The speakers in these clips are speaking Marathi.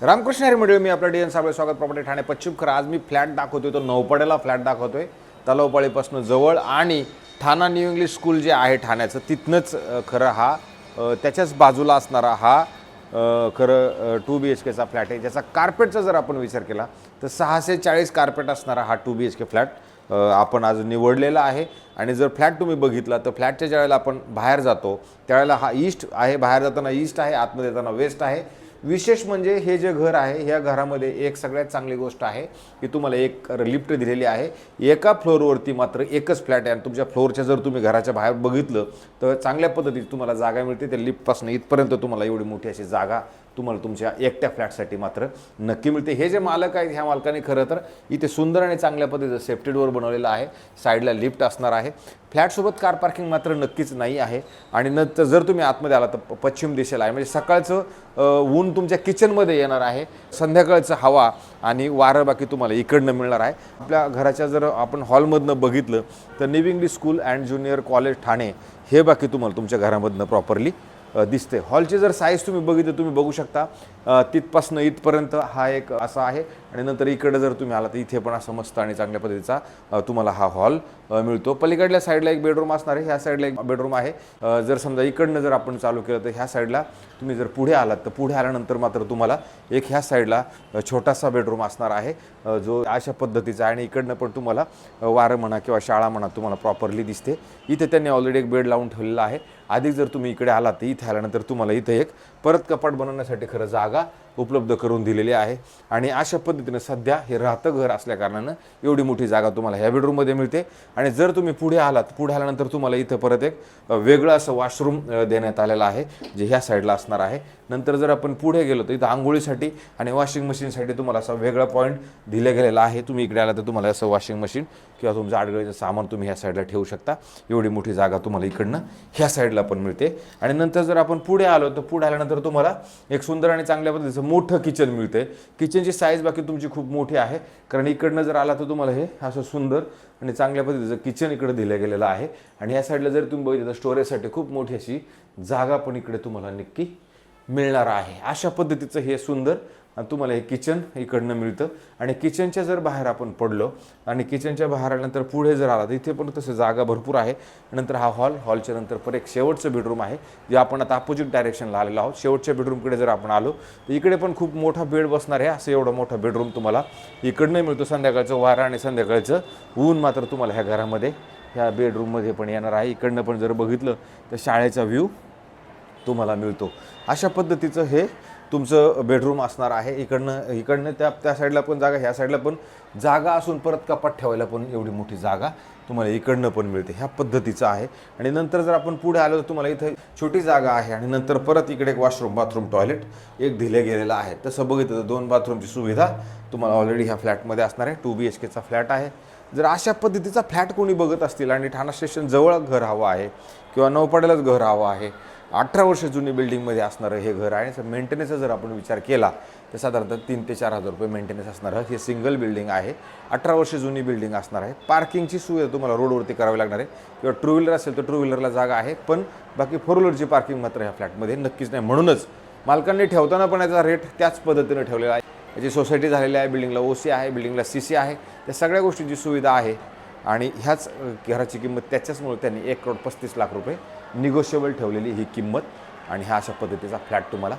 रामकृष्ण हरी मंडळी, मी आपला डी एन साबळे, स्वागत प्रॉपर्टी ठाणे पश्चिम. खरं आज मी फ्लॅट दाखवतोय तो नौपाड्याला फ्लॅट दाखवतोय, तलावपाळीपासून जवळ. आणि ठाणा न्यू इंग्लिश स्कूल जे आहे ठाण्याचं तिथनंच खरं हा त्याच्याच बाजूला असणारा हा खरं 2 BHKचा फ्लॅट आहे, ज्याचा कार्पेटचा जर आपण विचार केला तर 640 कार्पेट असणारा हा 2 BHK फ्लॅट आपण आज निवडलेला आहे. आणि जर फ्लॅट तुम्ही बघितला तर फ्लॅटच्या ज्यावेळेला आपण बाहेर जातो त्यावेळेला हा ईस्ट आहे, बाहेर जाताना ईस्ट आहे, आतमध्ये येताना वेस्ट आहे. विशेष म्हणजे हे जे घर आहे ह्या घरामध्ये एक सगळ्यात चांगली गोष्ट आहे की तुम्हाला एक लिफ्ट दिलेली आहे. एका फ्लोअरवरती मात्र एकच फ्लॅट आहे आणि तुमच्या फ्लोअरच्या जर तुम्ही घराच्या बाहेर बघितलं तर चांगल्या पद्धतीची तुम्हाला जागा मिळते. त्या लिफ्टपासून इथपर्यंत तुम्हाला एवढी मोठी अशी जागा तुम्हाला तुमच्या एकट्या फ्लॅटसाठी मात्र नक्की मिळते. हे जे मालक आहेत ह्या मालकाने खरं तर इथे सुंदर आणि चांगल्या पद्धतीचं सेफ्टी डोअर बनवलेलं आहे. साईडला लिफ्ट असणार आहे. फ्लॅटसोबत कार पार्किंग मात्र नक्कीच नाही आहे. आणि नंतर जर तुम्ही आतमध्ये आला तर पश्चिम दिशेला आहे, म्हणजे सकाळचं ऊन तुमच्या किचनमध्ये येणार आहे, संध्याकाळचं हवा आणि वारं बाकी तुम्हाला इकडनं मिळणार आहे. आपल्या घराच्या जर आपण हॉलमधनं बघितलं तर new English school and junior college Thane हे बाकी तुम्हाला तुमच्या घरामधनं प्रॉपरली दिसते. हॉलची जर साईज तुम्ही बघितलं तुम्ही बघू शकता, तिथपासनं इथपर्यंत हा एक असा आहे. आणि नंतर इकडे जर तुम्ही आला तर इथे पण असं मस्त आणि चांगल्या पद्धतीचा तुम्हाला हा हॉल मिळतो. पलीकडल्या साईडला एक बेडरूम असणार आहे, ह्या साईडला एक बेडरूम आहे. जर समजा इकडनं जर आपण चालू केलं तर ह्या साईडला तुम्ही जर पुढे आलात तर पुढे आल्यानंतर मात्र तुम्हाला एक ह्या साईडला छोटासा बेडरूम असणार आहे जो अशा पद्धतीचा आहे. आणि इकडनं पण तुम्हाला वारं म्हणा किंवा शाळा म्हणा तुम्हाला प्रॉपरली दिसते. इथे त्यांनी ऑलरेडी एक बेड लावून ठेवलेला आहे. अधिक जर तुम्ही इकडे आलात तर इथे आल्यानंतर तुम्हाला इथे एक परत कपाट बनवण्यासाठी खरं जागा उपलब्ध करून दिलेली आहे. आणि अशा पद्धतीने सध्या हे राहतं घर असल्या कारणानं एवढी मोठी जागा तुम्हाला ह्या बेडरूममध्ये मिळते. आणि जर तुम्ही पुढे आलात, पुढे आल्यानंतर तुम्हाला इथं परत एक वेगळं असं वॉशरूम देण्यात आलेलं आहे जे ह्या साईडला असणार आहे. नंतर जर आपण पुढे गेलो तर इथं आंघोळीसाठी आणि वॉशिंग मशीनसाठी तुम्हाला असा वेगळा पॉईंट दिला गेलेला आहे. तुम्ही इकडे आला तर तुम्हाला असं वॉशिंग मशीन किंवा तुमचं आडगळीचं सामान तुम्ही ह्या साईडला ठेवू शकता. एवढी मोठी जागा तुम्हाला इकडनं ह्या साईडला पण मिळते. आणि नंतर जर आपण पुढे आलो तर पुढे आल्यानंतर तुम्हाला एक सुंदर आणि चांगल्या पद्धतीचं मोठं किचन मिळते. किचनची साईज बाकी तुमची खूप मोठी आहे, कारण इकडनं जर आला तर तुम्हाला हे असं सुंदर आणि चांगल्या पद्धतीचं किचन इकडे दिलं गेलेलं आहे. आणि ह्या साईडला जर तुम्ही बघितलं तर स्टोरेजसाठी खूप मोठी अशी जागा पण इकडे तुम्हाला नक्की मिळणार आहे. अशा पद्धतीचं हे सुंदर तुम्हाला हे किचन इकडनं मिळतं. आणि किचनच्या जर बाहेर आपण पडलो आणि किचनच्या बाहेर आल्यानंतर पुढे जर आला तर इथे पण तसं जागा भरपूर आहे. नंतर हा हॉलच्या नंतर पर एक शेवटचं बेडरूम आहे जे आपण आता अपोजिट डायरेक्शनला आलेलो आहोत. शेवटच्या बेडरूमकडे जर आपण आलो तर इकडे पण खूप मोठा बेड बसणार आहे. असं एवढा मोठा बेडरूम तुम्हाला इकडनं मिळतो. संध्याकाळचं वारा आणि संध्याकाळचं ऊन मात्र तुम्हाला ह्या घरामध्ये ह्या बेडरूममध्ये पण येणार आहे. इकडनं पण जर बघितलं तर शाळेचा व्ह्यू तुम्हाला मिळतो. अशा पद्धतीचं हे तुमचं बेडरूम असणार आहे. इकडनं त्या साईडला पण जागा, ह्या साईडला पण जागा असून परत कपाट ठेवायला पण एवढी मोठी जागा तुम्हाला इकडनं पण मिळते. ह्या पद्धतीचं आहे. आणि नंतर जर आपण पुढे आलो तर तुम्हाला इथं छोटी जागा आहे. आणि नंतर परत इकडे एक वॉशरूम, बाथरूम, टॉयलेट एक दिले गेलेलं आहे. तसं बघितलं तर 2 बाथरूमची सुविधा तुम्हाला ऑलरेडी ह्या फ्लॅटमध्ये असणार आहे. 2 BHKचा फ्लॅट आहे. जर अशा पद्धतीचा फ्लॅट कोणी बघत असतील आणि ठाणा स्टेशन जवळ घर हवं आहे किंवा नौपाड्यालाच घर हवं आहे, 18 वर्ष जुनी बिल्डिंगमध्ये असणारं हे घर आहे. मेंटेनन्सचा जर आपण विचार केला तर साधारणतः 3 ते 4 हजार रुपये मेंटेनन्स असणारं हे सिंगल बिल्डिंग आहे. 18 वर्ष जुनी बिल्डिंग असणार आहे. पार्किंगची सुविधा तुम्हाला रोडवरती करावी लागणार आहे. किंवा टू व्हीलर असेल तर टू व्हीलरला जागा आहे, पण बाकी 4 व्हीलरची पार्किंग मात्र ह्या फ्लॅटमध्ये नक्कीच नाही. म्हणूनच मालकांनी ठेवताना पण याचा रेट त्याच पद्धतीने ठेवलेला आहे. याची सोसायटी झालेली आहे, बिल्डिंगला OC आहे, बिल्डिंगला CC आहे. त्या सगळ्या गोष्टींची सुविधा आहे. आणि ह्याच घराची किंमत त्याच्याचमुळे त्यांनी 1,35,00,000 रुपये निगोशिएबल ठेवलेली ही किंमत. आणि ह्या अशा पद्धतीचा फ्लॅट तुम्हाला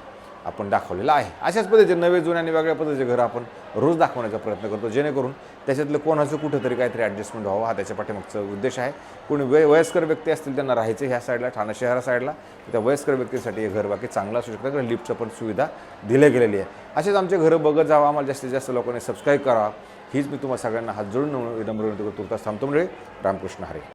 आपण दाखवलेला आहे. अशाच पद्धतीचे नवे जुने आणि वेगळ्या पद्धतीचे घरं आपण रोज दाखवण्याचा प्रयत्न करतो, जेणेकरून त्याच्यातलं कोणाचं कुठंतरी काहीतरी ॲडजस्टमेंट व्हावं हा त्याच्या पाठीमागचा उद्देश आहे. कोणी वयस्कर व्यक्ती असतील त्यांना राहायचं ह्या साईडला, ठाणा शहरा साईडला, त्या वयस्कर व्यक्तीसाठी हे घर बाकी चांगलं असू शकतं, कारण लिफ्टचं पण सुविधा दिली गेलेली आहे. असेच आमचे घरं बघत जावं, आम्हाला जास्तीत जास्त लोकांनी सबस्क्राईब करावं हीच मी तुम्हाला सगळ्यांना हात जोडून विनम्र विनंती करतो. तुर्तास थांबतो म्हणजे रामकृष्ण हरी.